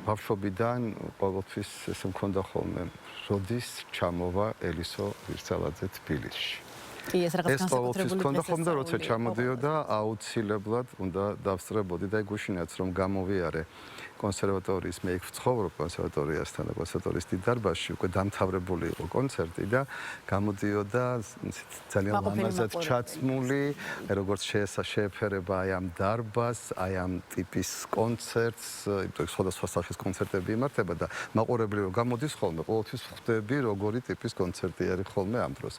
ბავშვობიდან ყოველთვის ესე მქონდა ხოლმე როდის ჩამოვა ელისო ვირცალაძე თბილისში. ეს ყოველთვის მქონდა ხოლმე და როცა ჩამოდიოდა აუცილებლად უნდა დავსწრებოდი და გუშინაც რომ გამოვიარე კონსერვატორიის მე იქ ვცხოვრობ კონსერვატორიასთან და კონსერვატორიის დიდ დარბაზში უკვე დამთავრებული იყო კონცერტი და გამოდიოდა ძალიან ლამაზად ჩაცმული როგორც შეეფერება აი ამ დარბაზს აი ამ ტიპის კონცერტს სხვადასხვა სახის კონცერტები იმართება და მაყურებელი რომ გამოდის ხოლმე ყოველთვის ხვდები როგორი ტიპის კონცერტი არის ხოლმე ამ დროს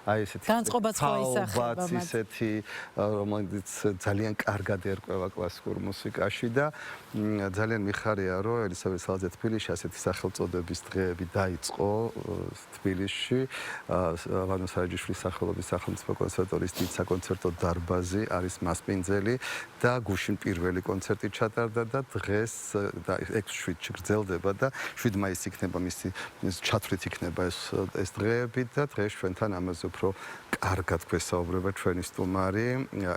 აი ესეთი განწყობაც ხო ისახება ისეთი რომელიც ძალიან კარგად ერკვევა კლასიკურ მუსიკაში და ძალიან მიხარია რომ ელისა ვირცალაძე თბილისში ასეთი სახელწოდების დღეები დაიწყო თბილისში ვანო სარაჯიშვილის სახელობის სახელმწიფო კონსერვატორიის დიდ საკონცერტო დარბაზი არის მასპინძელი და გუშინ პირველი კონცერტი ჩატარდა და დღეს და 6-7-ში გრძელდება და 7 მაისს იქნება მისი ჩათვლით იქნება ეს დღეები და დღეს ჩვენთან ამაზე უფრო კარგად გვესაუბრება ჩვენი სტუმარი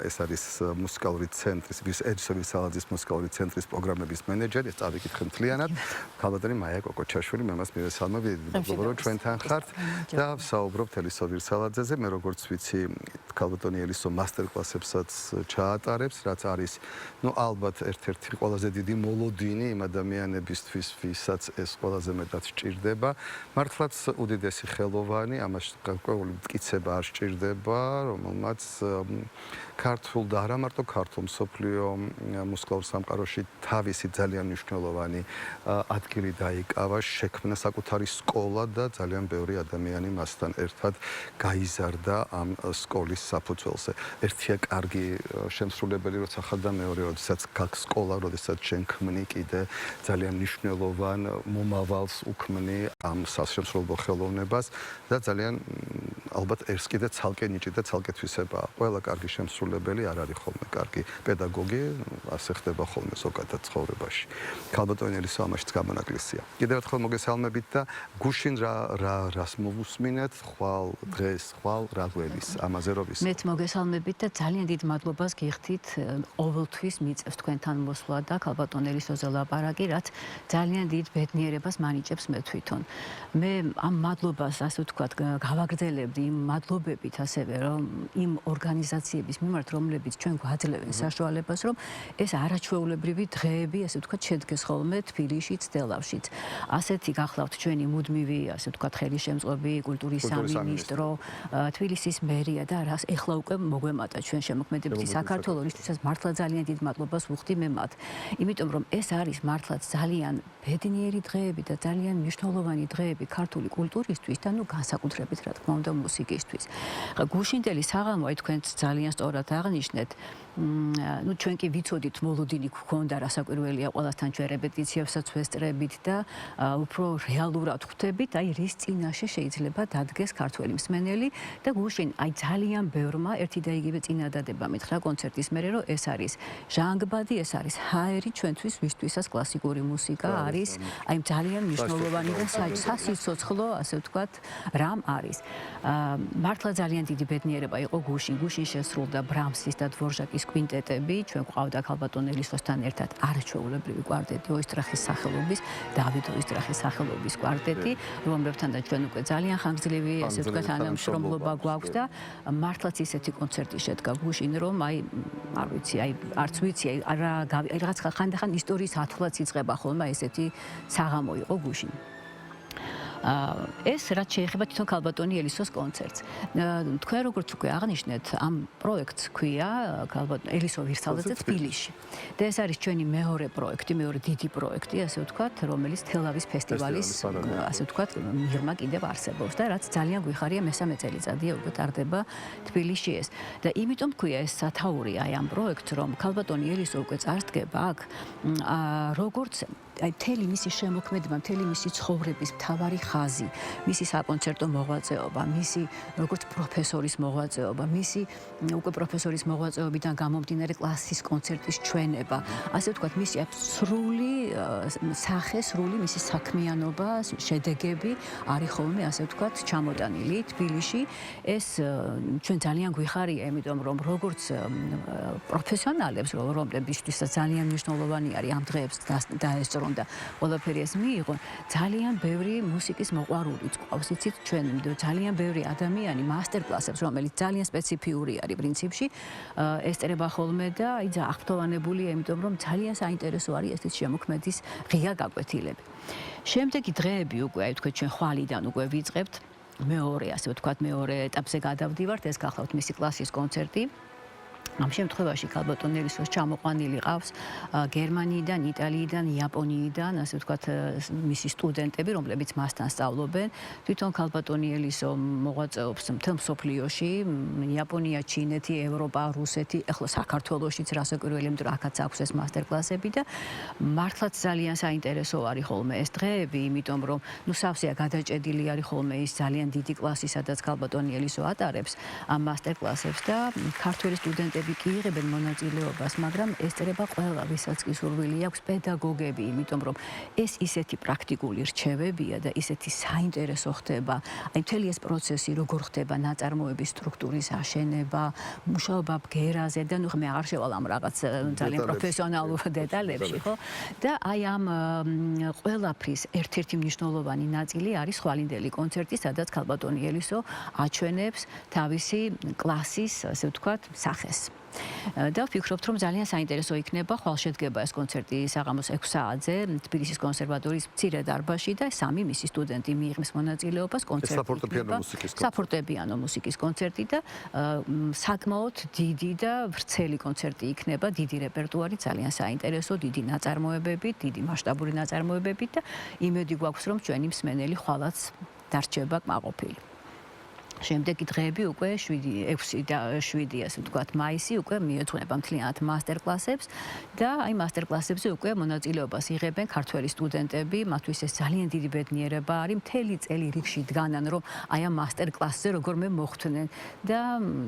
ეს არის მუსიკალური ცენტრის ელისა ვირცალაძის მუსიკალური ცენტრის პროგრამების მენეჯერი ეს წავიკითხე მთლიანად ქალბატონი მაია კოკოჩაშვილი მე მას მივესალმები რომ ჩვენთან ხართ და ვსაუბრობთ ელისა ვირცალაძეზე მე როგორც ვიცი ქალბატონი ელისო მასტერკლასებსაც ჩაატარებს რაც არის ნუ ალბათ ერთ-ერთი ყველაზე დიდი მოლოდინი იმ ადამიანებისთვის ვისაც ეს ყველაზე მეტად სჭირდება მართლაც უდიდესი ხელოვანი ამაში გარკვეული მტკიცება არ სჭირდება რომელმაც ქართულ და არა მარტო ქართულ მსოფლიო მუსიკალურ სამყაროში თავისი ძალიან მნიშვნელოვანი ადგილი დაიკავა, შექმნა საკუთარი სკოლა და ძალიან ბევრი ადამიანი მასთან ერთად გაიზარდა ამ სკოლის საფუძველზე. ერთია კარგი შემსრულებელი, როცა ხარ და მეორე, როდესაც გაქვს სკოლა, როდესაც შენ ქმნი კიდე ძალიან მნიშვნელოვან მომავალს უქმნი ამ სასშემსრულებლო ხელოვნებას და ძალიან ალბათ ეს კიდე ცალკე ნიჭი და ცალკე თვისებაა. ყველა კარგი შემსრულებელი არ არის ხოლმე კარგი პედაგოგი, ასე ხდება ხოლმე ზოგადად ცხოვრებაში. ქალბატონი ელისო ამაშიც გამონაკლისია. კიდევ ერთხელ მოგესალმებით და გუშინ რას მოვუსმინეთ, ხვალ დღეს, ხვალ რა გველის ამაზე რომ ის. მეც მოგესალმებით და ძალიან დიდ მადლობას გიხდით ყოველთვის მიწევს თქვენთან მოსვლა და ქალბატონ ელისოზე ლაპარაკი, რაც ძალიან დიდ ბედნიერებას მანიჭებს მე თვითონ. მე ამ მადლობას ასე ვთქვათ გავაგრძელებდი იმ მადლობებით ასევე რომ იმ ორგანიზაციების მიმართ რომლებიც ჩვენ გვაძლევენ საშუალებას რომ ეს არაჩვეულებრივი დღეები ასე ვთქვათ შედგეს ხოლმე თბილისშიც დელავშიც ასეთი გახლავთ ჩვენი მუდმივი ასე ვთქვათ ხელისშემწყობი კულტურის სამინისტრო თბილისის მერია და რას ეხლა უკვე მოგვემატა ჩვენ შემოქმედებითი საქართველოსთვისაც მართლა ძალიან დიდ მადლობას ვუხდი მე მათ იმიტომ რომ ეს არის მართლაც ძალიან ბედნიერი დღეები და ძალიან მნიშვნელოვანი დღეები ქართული კულტურისთვის და ნუ განსაკუთრებით რა თქმა უნდა მუსიკისთვის გუშინდელი საღამოა თქვენც ძალიან სწორად აღნიშნეთ ну ჩვენ კი ვიცოდით მოლოდინი გქონდა რასაკვირველია ყველასთან ჩვენ რეპეტიციებსაც ვესწრებით და უფრო რეალურად ხვდებით აი რის წინაშე შეიძლება დადგეს ქართველი მსმენელი და გუშინ აი ძალიან ბევრმა ერთი და იგივე წინადადება მითხრა კონცერტის მერე რომ ეს არის ჟანგბადი ეს არის ჰაერი ჩვენთვის ვისთვისაც კლასიკური მუსიკა არის აი ძალიან მნიშვნელოვანი და სასიცოცხლო ასე ვთქვათ რამ არის მართლა ძალიან დიდი ბედნიერება იყო გუშინ შესრულდა ბრამსის და დვორჟაკის კვინტეტები ჩვენ გვყავდა ქალბატონ ელისოსთან ერთად არაჩვეულებრივი კვარტეტი ოისტრახის სახელობის დავით ოისტრახის სახელობის კვარტეტი რომლებთან და ჩვენ უკვე ძალიან ხანგრძლივი ასე ვთქვათ თანამშრომლობა გვაქვს და მართლაც ისეთი კონცერტი შედგა გუშინ რომ აი არ ვიცი აი არც ვიცი აი რაღაც ხანდახან ისტორიის ათვლაც იწყება ხოლმე ესეთი საღამო იყო გუშინ ეს რაც შეეხება თვითონ ქალბატონი ელისოს კონცერტს. თქვენ როგორც უკვე აღნიშნეთ, ამ პროექტს ქვია ქალბატონ ელისო ვირცალაძე თბილისში. და ეს არის ჩვენი მეორე პროექტი, მეორე დიდი პროექტი, ასე ვთქვათ, რომელიც თელავის ფესტივალის ასე ვთქვათ, მიღმა კიდევ არსებობს და რაც ძალიან გვიხარია მესამე წელიწადია უკვე ტარდება თბილისში ეს. და იმიტომ ქვია ეს სათაური აი ამ პროექტს, რომ ქალბატონი ელისო უკვე წარსდგება აქ როგორც აი მთელი მისი შემოქმედება, მთელი მისი ცხოვრების მთავარი ხაზი, მისი საკონცერტო მოღვაწეობა, მისი როგორც პროფესორის მოღვაწეობა, მისი უკვე პროფესორის მოღვაწეობიდან გამომდინარე კლასის კონცერტის ჩვენება, ასე ვთქვათ, მისი სრული სახე, სრული მისი საქმიანობა, შედეგები არის ხოლმე ასე ვთქვათ ჩამოტანილი თბილისში. ეს ჩვენ ძალიან გვიხარია, იმიტომ რომ როგორც პროფესიონალებს, რომლებისთვისაც ძალიან მნიშვნელოვანი არის ამ დღეებს დაესწრონ ჰქონდა ყველაფერი ეს მიიღო ძალიან ბევრი მუსიკის მოყვარულიც ყავს იცით ჩვენ ძალიან ბევრი ადამიანი მასტერკლასებს რომელიც ძალიან სპეციფიური არის პრინციპში ესწრება ხოლმე და აი აღფრთოვანებულია იმიტომ რომ ძალიან საინტერესო არის ესეთ შემოქმედის ღია გაკვეთილები შემდეგი დღეები უკვე აი თქვენ ჩვენ ხვალიდან უკვე ვიწყებთ მეორე ასე ვთქვათ მეორე ეტაპზე გადავდივართ ეს გახლავთ მისი კლასის კონცერტი ამ შემთხვევაში ქალბატონელისოს ჩამოყვანილი ყავს გერმანიიდან, იტალიიდან, იაპონიიდან, ასე ვთქვათ, მისი სტუდენტები, რომლებიც მასთან სწავლობენ. თვითონ ქალბატონელისო მოღვაწეობს მთელ მსოფლიოში, იაპონია, ჩინეთი, ევროპა, რუსეთი, ეხლა საქართველოშიც რასაკვირველი, იმიტომ რომ აქაც აქვს ეს მასტერკლასები და მართლაც ძალიან საინტერესო არის ხოლმე ეს დღეები, იმიტომ რომ ნუ სავსეა გადაჭედილი არის ხოლმე ის ძალიან დიდი კლასი, სადაც ქალბატონელისო ატარებს ამ მასტერკლასებს და ქართველი სტუდენტები კი იღებენ მონაწილეობას, მაგრამ ესწრება ყველა, ვისაც კი სურვილი აქვს პედაგოგები, იმიტომ რომ ეს ისეთი პრაქტიკული რჩევებია და ისეთი საინტერესო ხდება. აი მთელი ეს პროცესი როგორ ხდება ნაწარმოების სტრუქტურის აშენება, მუშაობა ბგერაზე და ნუ მე აღარ შევალ ამ რაღაც ძალიან პროფესიონალურ დეტალებში, ხო? და აი ამ ყველაფრის ერთ-ერთი მნიშვნელოვანი ნაწილი არის ხვალინდელი კონცერტი, სადაც ქალბატონი ელისო აჩვენებს თავისი კლასის, ასე ვთქვათ, სახეს. და ვფიქრობთ, რომ ძალიან საინტერესო იქნება ხვალშედგება ეს კონცერტი საღამოს 6 საათზე თბილისის კონსერვატორიის მცირე დარბაზში და სამი მისი სტუდენტი მიიღებს მონაწილეობას კონცერტში. საფორტეპიანო მუსიკის კონცერტი და საკმაოდ დიდი და ვრცელი კონცერტი იქნება, დიდი რეპერტუარი, ძალიან საინტერესო, დიდი ნაწარმოებებით, დიდი მასშტაბური ნაწარმოებებით და იმედი გვაქვს, რომ ჩვენი მსმენელი ხვალაც დარჩება კმაყოფილი. შემდეგი დღეები უკვე 6 და 7 ასე ვთქვათ მაისი უკვე მიეძღვნება მთლიანად მასტერკლასებს და აი მასტერკლასებზე უკვე მონაწილეობას იღებენ ქართველი სტუდენტები, მათთვის ეს ძალიან დიდი ბედნიერება არის, მთელი წელი რიგში დგანან, რომ აი ამ მასტერკლასზე როგორ მე მოხვდნენ და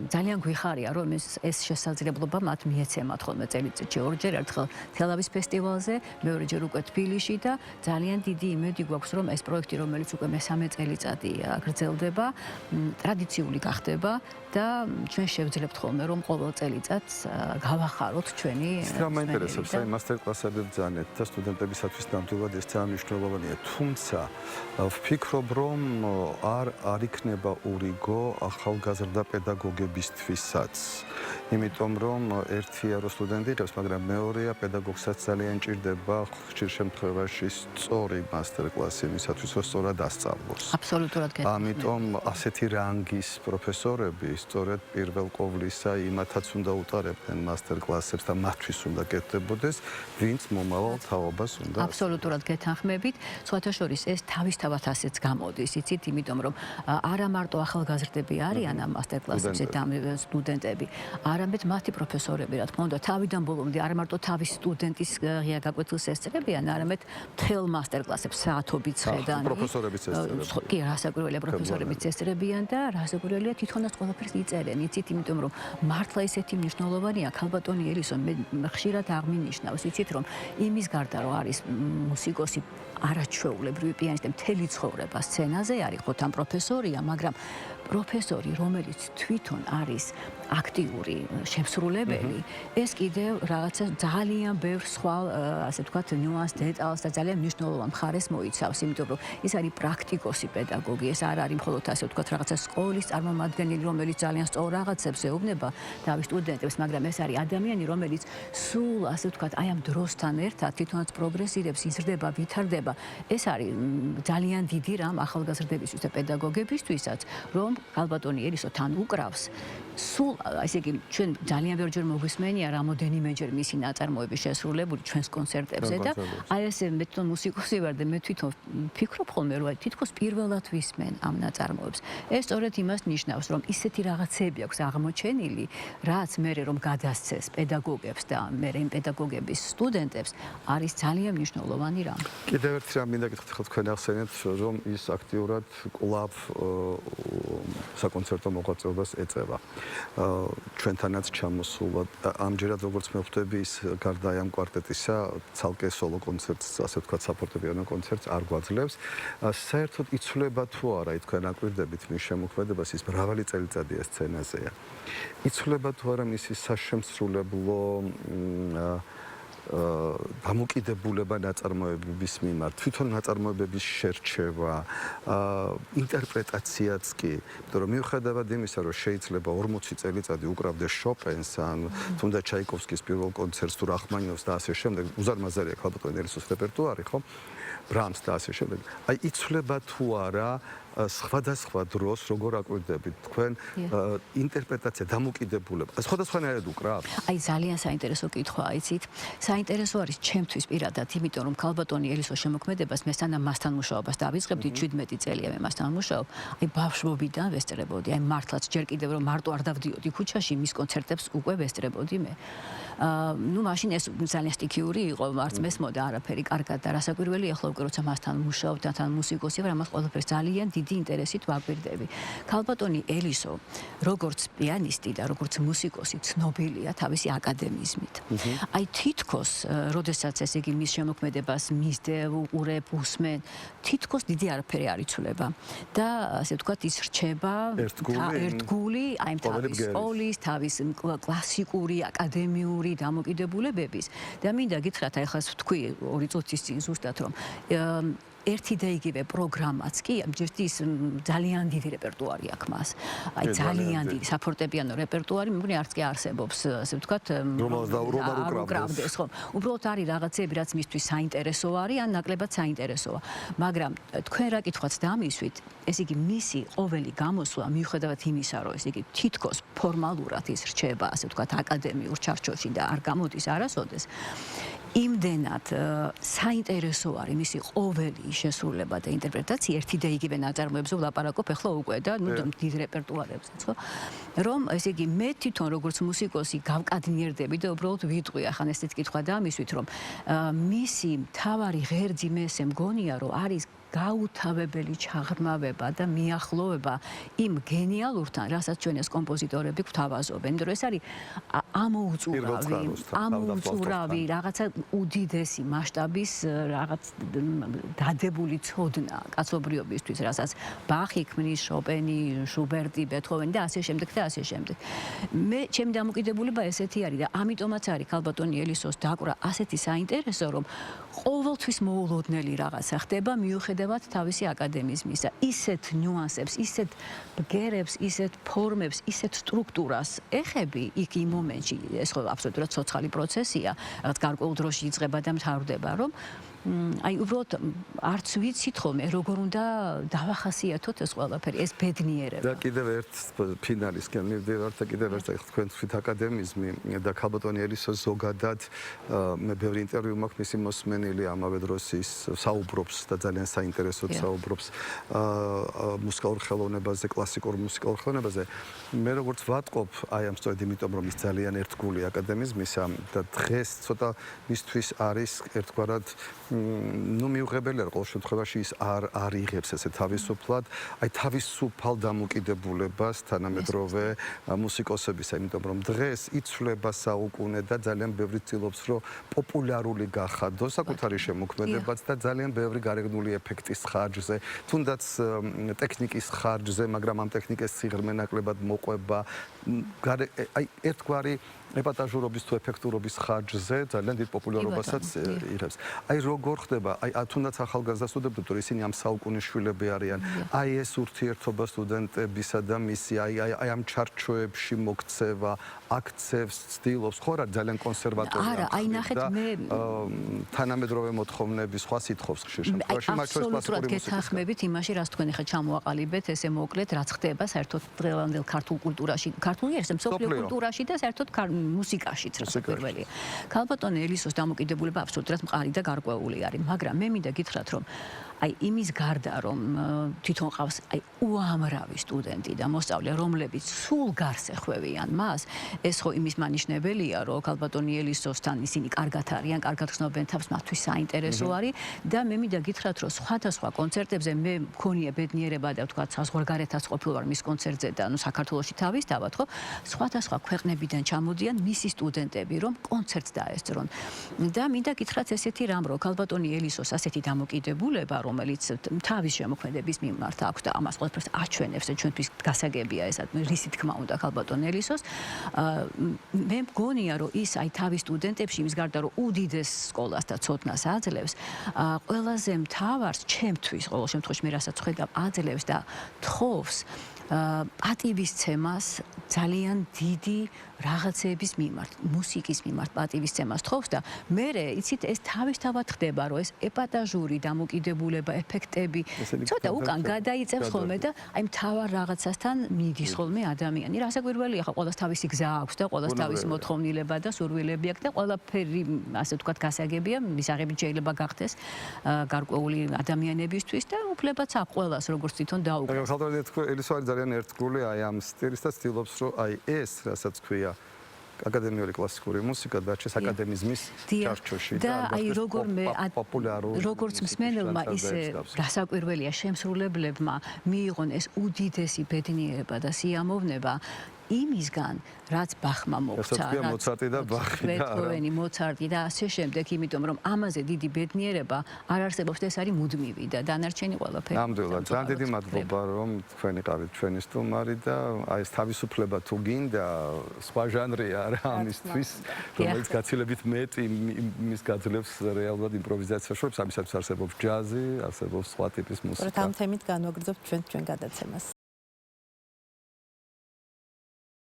ძალიან გვიხარია, რომ ეს შესაძლებლობა მათ მიეცემათ ხოლმე წელიწადში ორჯერ, ერთხელ თელავის ფესტივალზე, მეორეჯერ უკვე თბილისში და ძალიან დიდი იმედი გვაქვს, რომ ეს პროექტი, რომელიც უკვე მესამე წელიწადი გრძელდება, ტრადიციული გახდება და ჩვენ შევძლებთ ხოლმე რომ ყოველ წელიწადს გავახაროთ ჩვენი რა მაინტერესებს აი მასტერკლასები ბრძანეთ და სტუდენტებისათვის ნამდვილად ეს ძალიან მნიშვნელოვანია თუმცა ვფიქრობ რომ არ იქნება ურიგო ახალგაზრდა პედაგოგებისთვისაც იმიტომ რომ ერთია რომ სტუდენტი იღებს მაგრამ მეორეა პედაგოგსაც ძალიან ჭირდება ხშირ შემთხვევაში სწორი მასტერკლასი იმისათვის რომ სწორად ასწავლოს აბსოლუტურად გეტყვით ამიტომ ასეთი რანგის პროფესორები სწორედ პირველ ყოვლისა იმათაც უნდა უტარებდნენ მასტერკლასებს და მათთვის უნდა კეთდებოდეს, ვინც მომავალ თაობას უნდა. აბსოლუტურად გეთანხმებით. სხვათა შორის ეს თავისთავად ასეც გამოდის, იცით, იმიტომ რომ არა მარტო ახალგაზრდები არიან ამ მასტერკლასებზე და სტუდენტები, არამედ მათი პროფესორები, რა თქმა უნდა, თავიდან ბოლომდე არა მარტო თავის სტუდენტის ღია გაკვეთილს ესწრებიან, არამედ მთელ მასტერკლასებს საათობით ხედან. პროფესორებიც ესწრებიან. კი, რასაკვირველია პროფესორებიც ესწრებიან და რასაკვირველია თვითონაც ყველაფერს იწერენ, იცით, იმიტომ რომ მართლა ესეთი მნიშვნელოვანია ქალბატონი ელისო, მე ხშირად აღმინიშნავს, იცით, რომ იმის გარდა რომ არის მუსიკოსი არაჩვეულებრივი პიანისტი, მთელი ცხოვრება სცენაზე არის, ხო თან პროფესორია, მაგრამ პროფესორი, რომელიც თვითონ არის აქტიური შემსრულებელი, ეს კიდევ რაღაცა ძალიან ბევრ სხვა, ასე ვთქვათ, ნიუანს, დეტალს და ძალიან მნიშვნელოვან მხარეს მოიცავს, იმიტომ რომ ის არის პრაქტიკოსი პედაგოგი, ეს არ არის მხოლოდ ასე ვთქვათ, რაღაცა სკოლის წარმომადგენელი, რომელიც ძალიან სწორ რაღაცებს ეუბნება თავის სტუდენტებს, მაგრამ ეს არის ადამიანი, რომელიც სულ ასე ვთქვათ, აი ამ დროსთან ერთად თვითონაც პროგრესირებს, იზრდება, ვითარდება. ეს არის ძალიან დიდი რამ ახალგაზრდებისთვის და პედაგოგებისთვისაც, რომ ქალბატონი ელისო თან უკრავს სულ ესე იგი ჩვენ ძალიან ბევრჯერ მოგვისმენია რამოდენიმეჯერ მისი ნაწარმოები შესრულებული ჩვენს კონცერტებზე და აი ესე მე თვითონ მუსიკოსი ვარ და მე თვითონ ვფიქრობ ხოლმე რომ თითქოს პირველად ვისმენ ამ ნაწარმოებს ეს სწორედ იმას ნიშნავს რომ ისეთი რაღაცები აქვს აღმოჩენილი რაც მე რომ გადასცეს პედაგოგებს და მე იმ პედაგოგების სტუდენტებს არის ძალიან მნიშვნელოვანი რამ კიდევ ერთი რამ მინდა გითხრათ თქვენ ახსენეთ რომ ის აქტიურად კლავ საკონცერტო მოღვაწეობას ეწევა ჩვენთანაც ჩამოსულა ამჯერად როგორც მე ხვდები ის გარდა ამ კვარტეტისა ცალკე სოლო კონცერტს ასე ვთქვათ საფორტეპიანო კონცერტს არ გვაძლევს საერთოდ იცვლება თუ არა თქვენ აკვირდებით მის შემოქმედებას ის მრავალი წელიწადია სცენაზეა იცვლება თუ არა მისი საშემსრულებლო დამოკიდებულება ნაწარმოებების მიმართ, თვითონ ნაწარმოებების შერჩევა, ინტერპრეტაციაც კი, იმიტომ რომ მიუხედავად იმისა, რომ შეიძლება 40 წელიწადი უკრავდეს შოპენს ან თუნდაც ჩაიკოვსკის პირველ კონცერტს თუ რახმანინოვს და ასე შემდეგ, უზარმაზარია ქალბატონ ელისოს რეპერტუარი, ხო? ბრამს და ასე შემდეგ. აი იცვლება თუ არა სხვადასხვა დროს როგორ აკვირდებით თქვენ ინტერპრეტაცია დამოკიდებულება სხვადასხვანაირად უკრავთ? აი ძალიან საინტერესო კითხვა აიცით. საინტერესო არის ჩემთვის პირადად, იმიტომ რომ ქალბატონი ელისოს შემოქმედებას მე სანამ მასთან მუშაობას დავიწყებდი 17 წელია მე მასთან მუშაობ. აი ბავშვობიდან ვესწრებოდი. აი მართლაც ჯერ კიდევ რომ მარტო არ დავდიოდი ქუჩაში, მის კონცერტებს უკვე ვესწრებოდი მე. ნუ მაშინ ეს ძალიან სტიქიური იყო, არც მესმოდა არაფერი კარგად და რასაკვირველი ახლა უკვე როცა მასთან მუშაობ და თან მუსიკოსი ვარ, ამას ყველაფერს ძალიან დიდი ინტერესით ვაკვირდები. ქალბატონი ელისო, როგორც პიანისტი და როგორც მუსიკოსი ცნობილია თავისი აკადემიზმით. აი თითქოს, როდესაც ესე იგი მის შემოქმედებას მისდევ, უყურებ, უსმენ, თითქოს დიდი არაფერი არ იცვლება. და ასე ვთქვათ, ის რჩება ერთგული, აი თავის სკოლის, თავის კლასიკური, აკადემიური დამოკიდებულებების. და მინდა გითხრათ, აი ხა ვთქვი 2 წუთის წინ ზუსტად რომ ერთი და იგივე პროგრამაც კი ჯერჯერობით ძალიან დიდი რეპერტუარი აქვს მას. აი ძალიან დიდი საფორტეპიანო რეპერტუარი, მე მგონი არც კი არსებობს, ასე ვთქვათ, რომელსაც უკრავდეს, ხო. უბრალოდ არის რაღაცები, რაც მისთვის საინტერესო არის, ან ნაკლებად საინტერესოა. მაგრამ თქვენ რა კითხვაც დამისვით, ესე იგი მისი ყოველი გამოსვლა მიუხედავად იმისა, რომ ესე იგი თითქოს ფორმალურად ის რჩება, ასე ვთქვათ, აკადემიურ ჩარჩოში და არ გამოდის არასოდეს. იმდენად საინტერესო არის მისი ყოველი შესრულება და ინტერპრეტაცია ერთი და იგივე ნაწარმოებზე ვლაპარაკობ ახლა უკვე და ნუ დიდ რეპერტუარებზეც, ხო? რომ ესე იგი მე თვითონ როგორც მუსიკოსი გავკადნიერდები და უბრალოდ ვიტყვი, ახლა ესეც კითხვა დამისვით, რომ მისი მთავარი ღერძი მე ესე მგონია, რომ არის გაუთავებელი ჩაღრმავება და მიახლოვება იმ გენიალურთან, რასაც ჩვენ ეს კომპოზიტორები გვთავაზობენ. იმიტომ რომ ეს არის ამოუწურავი, რაღაცა უდიდესი მასშტაბის რაღაც დადებული ცოდნა კაცობრიობისთვის, რასაც ბახი ქმნის, შოპენი, შუბერტი, ბეთჰოვენი და ასე შემდეგ და ასე შემდეგ. მე ჩემი დამოკიდებულება ესეთი არის და ამიტომაც არის ქალბატონი ელისოს დაკვრა ასეთი საინტერესო, რომ ყოველთვის მოულოდნელი რაღაცა ხდება მიუხედავად თავისი აკადემიზმისა. ისეთ ნიუანსებს, ისეთ ბგერებს, ისეთ ფორმებს, ისეთ სტრუქტურას ეხები იქ იმ მომენტში, ეს ხო აბსოლუტურად ცოცხალი პროცესია, რაღაც გარკვეულ დროში იწყება და მთავრდება, რომ აი უბრალოდ არც ვიცით ხოლმე როგორ უნდა დავახასიათოთ ეს ყველაფერი, ეს ბედნიერება. და კიდევ ერთ ფინალისკენ მივდივართ და კიდევ ერთ თქვენ თქვით აკადემიზმი და ქალბატონი ელისოს ზოგადად მე ბევრი ინტერვიუ მაქვს მისი მოსმენილი, ამავე დროს ის საუბრობს და ძალიან საინტერესოდ საუბრობს მუსიკალურ ხელოვნებაზე, კლასიკურ მუსიკალურ ხელოვნებაზე. მე როგორც ვატყობ, აი ამ სწორედ იმიტომ რომ ის ძალიან ერთგული აკადემიზმისა და დღეს ცოტა მისთვის არის ერთგვარად ნუ მიუღებელია ყოველ შემთხვევაში ის არ იღებს ესე თავისუფლად, აი თავისუფალ დამოკიდებულებას თანამედროვე მუსიკოსებისა, იმიტომ რომ დღეს იცვლება საუკუნე და ძალიან ბევრი ცდილობს რომ პოპულარული გახადოს საკუთარი შემოქმედებაც და ძალიან ბევრი გარეგნული ეფექტის ხარჯზე, თუნდაც ტექნიკის ხარჯზე, მაგრამ ამ ტექნიკის სიღრმე ნაკლებად მოყვება, აი ერთგვარი ეპატაჟურობის თუ ეფექტურობის ხარჯზე ძალიან დიდ პოპულარობასაც იღებს. აი როგორ ხდება, აი თუნდაც ახალგაზრდა სტუდენტები, თუ ისინი ამ საუკუნის შვილები არიან, აი ეს ურთიერთობა სტუდენტებისა და მისი აი ამ ჩარჩოებში მოქცევა, აქცევს, ცდილობს, ხო რა ძალიან კონსერვატორია. არა, აი ნახეთ მე თანამედროვე მოთხოვნების სხვა სიტყვებს ხშირ შემთხვევაში, მათ შორის აბსოლუტურად გეთანხმებით იმაში, რაც თქვენ ახლა ჩამოაყალიბეთ, ესე მოკლედ, რაც ხდება საერთოდ დღევანდელ ქართულ კულტურაში, ქართული არის მსოფლიო კულტურაში და საერთოდ მუსიკაშიც რასაკვირველია. ქალბატონ ელისოს დამოკიდებულება აბსოლუტურად მყარი და გარკვეული არის, მაგრამ მე მინდა გითხრათ, რომ აი იმის გარდა რომ თვითონ ყავს აი უამრავი სტუდენტი და მოსწავლე, რომლებიც სულ გარს ეხვევიან მას, ეს ხო იმის მანიშნებელია, რომ ქალბატონი ელისოსთან ისინი კარგად არიან, კარგად ხსნობენ თავს, მათთვის საინტერესო არის და მე მინდა გითხრათ, რომ სხვადასხვა კონცერტებზე მე მქონია ბედნიერება და ვთქვათ, საზღვარგარეთაც ყოფილ ვარ მის კონცერტზე და საქართველოში თავისთავად, ხო, სხვადასხვა ქვეყნებიდან ჩამოდიან მისი სტუდენტები, რომ კონცერტს დაესწრონ. და მინდა გითხრათ ესეთი რამ, რომ ქალბატონი ელისოს ასეთი დამოკიდებულება, რომ რომელიც თავის შემოქმედების მიმართ აქვს და ამას ყველაფერს აჩვენებს და ჩვენთვის გასაგებია ეს რისი თქმა უნდა ქალბატონ ელისოს მე მგონია რომ ის აი თავის სტუდენტებში იმის გარდა რომ უდიდეს სკოლას და ცოდნას აძლევს ყველაზე მთავარს ჩემთვის ყოველ შემთხვევაში მე რასაც ხედავ აძლევს და თხოვს პატივისცემას ძალიან დიდი რაღაცების მიმართ, მუსიკის მიმართ პატივისცემას თხოვს და მე იცით ეს თავისთავად ხდება რომ ეს ეპატაჟური დამოკიდებულება, ეფექტები ცოტა უკან გადაიწევს ხოლმე და აი მთავარ რაღაცასთან მიდის ხოლმე ადამიანი. რასაკვირველია ხა ყველას თავისი გზა აქვს და ყველას თავისი მოთხოვნილება და სურვილები აქვს და ყველაფერი ასე ვთქვათ გასაგებია, მისაღები შეიძლება გახდეს გარკვეული ადამიანებისთვის და უფლებაც აქვს ყველას როგორც თვითონ დაუკვირდეს. ელისო ძალიან ერთგული აი ამ სტილის და ცდილობს რომ აი ეს რასაც ქვია აკადემიური კლასიკური მუსიკა დაჩეს აკადემიზმის ჩარჩოში და აი როგორც მსმენელმა ისე რასაკვირველია შემსრულებლებმა მიიღონ ეს უდიდესი ბედნიერება და სიამოვნება იმისგან რაც ბახმა მოგვცა მოცარტი და ბახი და ბეთჰოვენი მოცარტი და ასე შემდეგ იმიტომ რომ ამაზე დიდი ბედნიერება არ არსებობს და ეს არის მუდმივი და დანარჩენი ყველაფერი ნამდვილად ძალიან დიდი მადლობა რომ თქვენი ყავით ჩვენი სტუმარი და აი ეს თავისუფლება თუ გინდა სხვა ჟანრია რა ამისთვის რომელიც გაცილებით მეტი იმის გაძლევს რეალურად იმპროვიზაციას შორის ამისათვის არსებობს ჯაზი არსებობს სხვა ტიპის მუსიკა ამ თემით განვაგრძობთ ჩვენ გადაცემას